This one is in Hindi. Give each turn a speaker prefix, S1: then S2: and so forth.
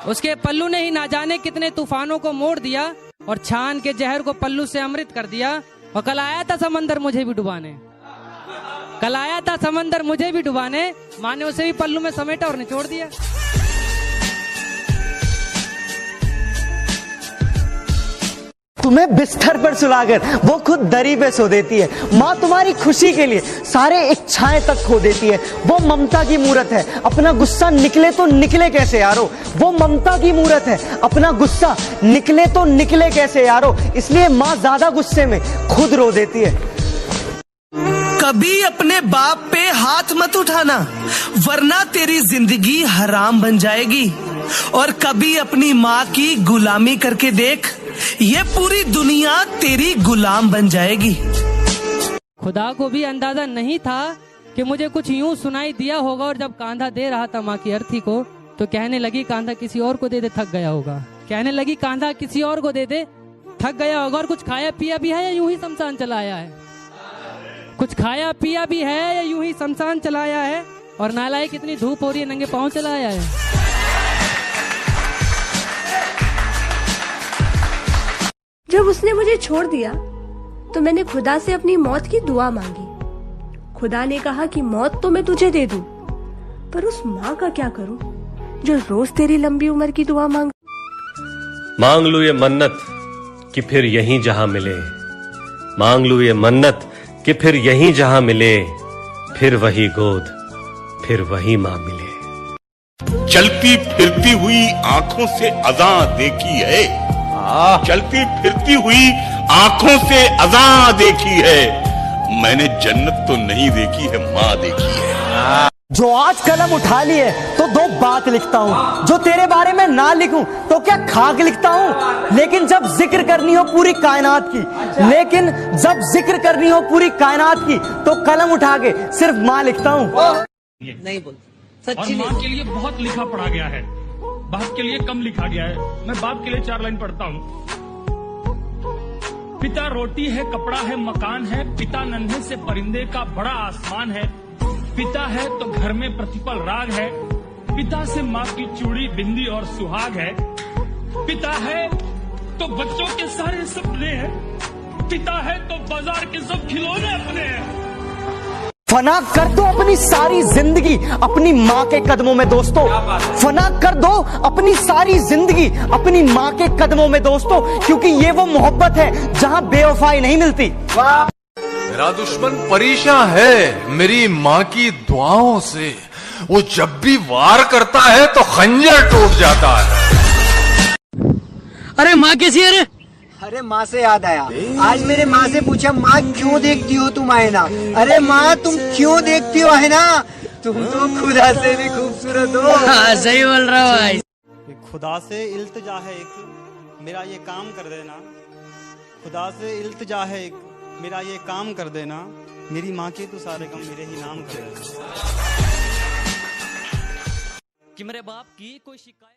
S1: उसके पल्लू ने ही ना जाने कितने तूफानों को मोड़ दिया और छान के जहर को पल्लू से अमृत कर दिया। और कल आया था समंदर मुझे भी डुबाने, कल आया था समंदर मुझे भी डुबाने, माँ ने उसे भी पल्लू में समेटा और निचोड़ दिया।
S2: तुम्हें बिस्तर पर सुलाकर वो खुद दरी पे सो देती है। माँ तुम्हारी खुशी के लिए सारे इच्छाएं तक खो देती है। वो ममता की मूरत है, अपना गुस्सा निकले तो निकले कैसे यारो। वो ममता की मूरत है, अपना गुस्सा निकले तो निकले कैसे यारो। इसलिए माँ ज्यादा गुस्से में खुद रो देती है।
S3: कभी अपने बाप पे हाथ मत उठाना, वरना तेरी जिंदगी हराम बन जाएगी। और कभी अपनी माँ की गुलामी करके देख, ये पूरी दुनिया तेरी गुलाम बन जाएगी।
S1: खुदा को भी अंदाजा नहीं था कि मुझे कुछ यूं सुनाई दिया होगा। और जब कांधा दे रहा था माँ की अर्थी को, तो कहने लगी कांधा किसी और को दे दे, थक गया होगा। कहने लगी कांधा किसी और को दे दे, थक गया होगा। और कुछ खाया पिया भी है या यूं ही शमशान चला आया है? कुछ खाया पिया भी है या यूं ही शमशान चला आया है? और नालायक इतनी धूप हो रही है, नंगे पांव चला आया है।
S4: जब उसने मुझे छोड़ दिया तो मैंने खुदा से अपनी मौत की दुआ मांगी। खुदा ने कहा कि मौत तो मैं तुझे दे दूं, पर उस माँ का क्या करूं जो रोज तेरी लंबी उम्र की दुआ
S5: मांग लूं ये मन्नत कि फिर यहीं जहां मिले, मांग लूं ये मन्नत कि फिर यहीं जहां मिले, फिर वही गोद, फिर वही मां मिले।
S6: चलती फिरती हुई आंखों से अज़ां देखी है, चलती फिरती हुई आंखों से अज़ां देखी है। मैंने जन्नत तो नहीं देखी है, माँ देखी है।
S2: जो आज कलम उठा ली है तो दो बात लिखता हूँ, जो तेरे बारे में ना लिखूं तो क्या खाक लिखता हूँ। लेकिन जब जिक्र करनी हो पूरी कायनात की, लेकिन जब जिक्र करनी हो पूरी कायनात की, तो कलम उठा के सिर्फ माँ लिखता हूँ।
S7: नहीं बोल सच्ची। और माँ के लिए बहुत लिखा पढ़ा गया है, बाप के लिए कम लिखा गया है। मैं बाप के लिए 4 लाइन पढ़ता हूँ। पिता रोटी है, कपड़ा है, मकान है, पिता नन्हे से परिंदे का बड़ा आसमान है, पिता है तो घर में प्रतिपल राग है, पिता से माँ की चूड़ी, बिंदी और सुहाग है, पिता है तो बच्चों के सारे सपने हैं, पिता है तो बाजार के सब खिलौने अपने हैं।
S2: फना कर दो अपनी सारी जिंदगी अपनी माँ के कदमों में दोस्तों। फना कर दो अपनी सारी जिंदगी अपनी माँ के कदमों में दोस्तों, क्योंकि ये वो मोहब्बत है जहाँ बेवफाई नहीं मिलती।
S8: मेरा दुश्मन परेशान है मेरी माँ की दुआओं से, वो जब भी वार करता है तो खंजर टूट जाता है।
S1: अरे माँ कैसी है?
S9: अरे माँ से याद आया, आज मेरे माँ से पूछा, माँ क्यों देखती हो तुम आईना? अरे माँ तुम क्यों देखती हो आईना? तुम तो खुदा से भी खूबसूरत हो।
S1: सही बोल रहा हो भाई।
S10: खुदा से इल्तिजा है एक, मेरा ये काम कर देना। खुदा से इल्तिजा है एक, मेरा ये काम कर देना। मेरी माँ के तो सारे काम मेरे ही नाम कर देना।
S1: कि मेरे बाप की कोई शिकायत